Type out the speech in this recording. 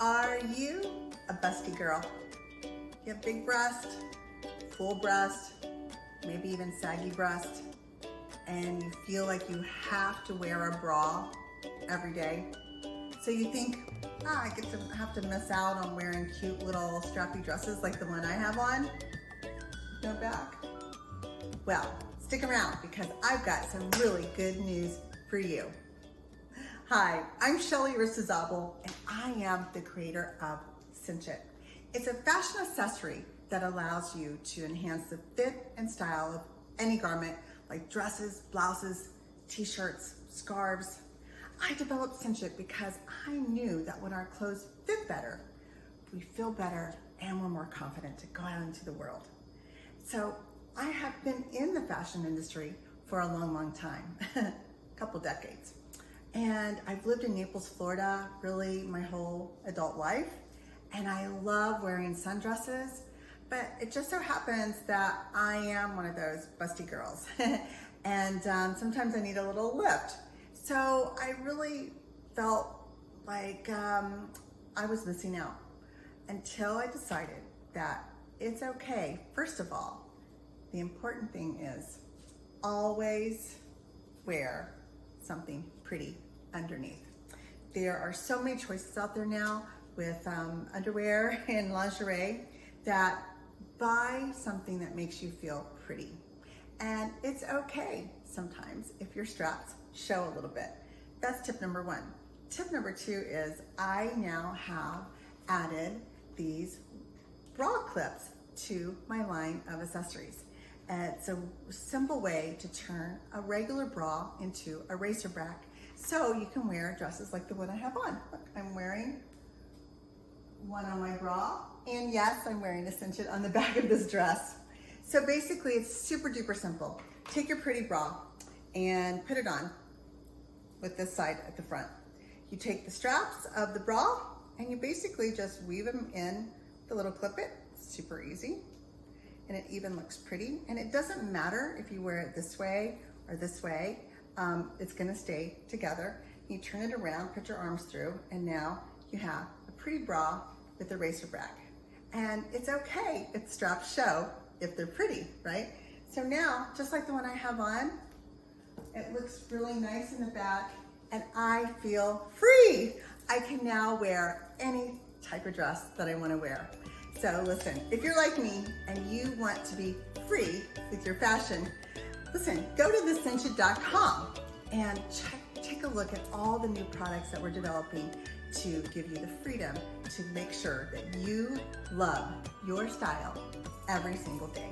Are you a busty girl? You have big breast, full breast, maybe even saggy breast, and you feel like you have to wear a bra every day. So you think, I have to miss out on wearing cute little strappy dresses like the one I have on. No back. Well, stick around because I've got some really good news for you. Hi, I'm Shelly Aristizabal, and I am the creator of Cinch. It's a fashion accessory that allows you to enhance the fit and style of any garment like dresses, blouses, t-shirts, scarves. I developed Cinch because I knew that when our clothes fit better, we feel better and we're more confident to go out into the world. So I have been in the fashion industry for a long, long time, a couple decades. And I've lived in Naples, Florida, really my whole adult life. And I love wearing sundresses, but it just so happens that I am one of those busty girls. And sometimes I need a little lift. So I really felt like I was missing out until I decided that it's okay. First of all, the important thing is always wear something pretty underneath. There are so many choices out there now with underwear and lingerie that buy something that makes you feel pretty. And it's okay sometimes if your straps show a little bit. That's tip number one. Tip number two is I now have added these bra clips to my line of accessories. It's a simple way to turn a regular bra into a racer back so you can wear dresses like the one I have on. Look, I'm wearing one on my bra, and yes, I'm wearing a Cinch on the back of this dress. So basically it's super duper simple. Take your pretty bra and put it on with this side at the front. You take the straps of the bra and you basically just weave them in the little clip-it. Super easy. And it even looks pretty. And it doesn't matter if you wear it this way or this way, it's gonna stay together. You turn it around, put your arms through, and now you have a pretty bra with a racer back. And it's okay if the straps show, if they're pretty, right? So now, just like the one I have on, it looks really nice in the back, and I feel free. I can now wear any type of dress that I wanna wear. So listen, if you're like me and you want to be free with your fashion, listen, go to thecinch.com and take a look at all the new products that we're developing to give you the freedom to make sure that you love your style every single day.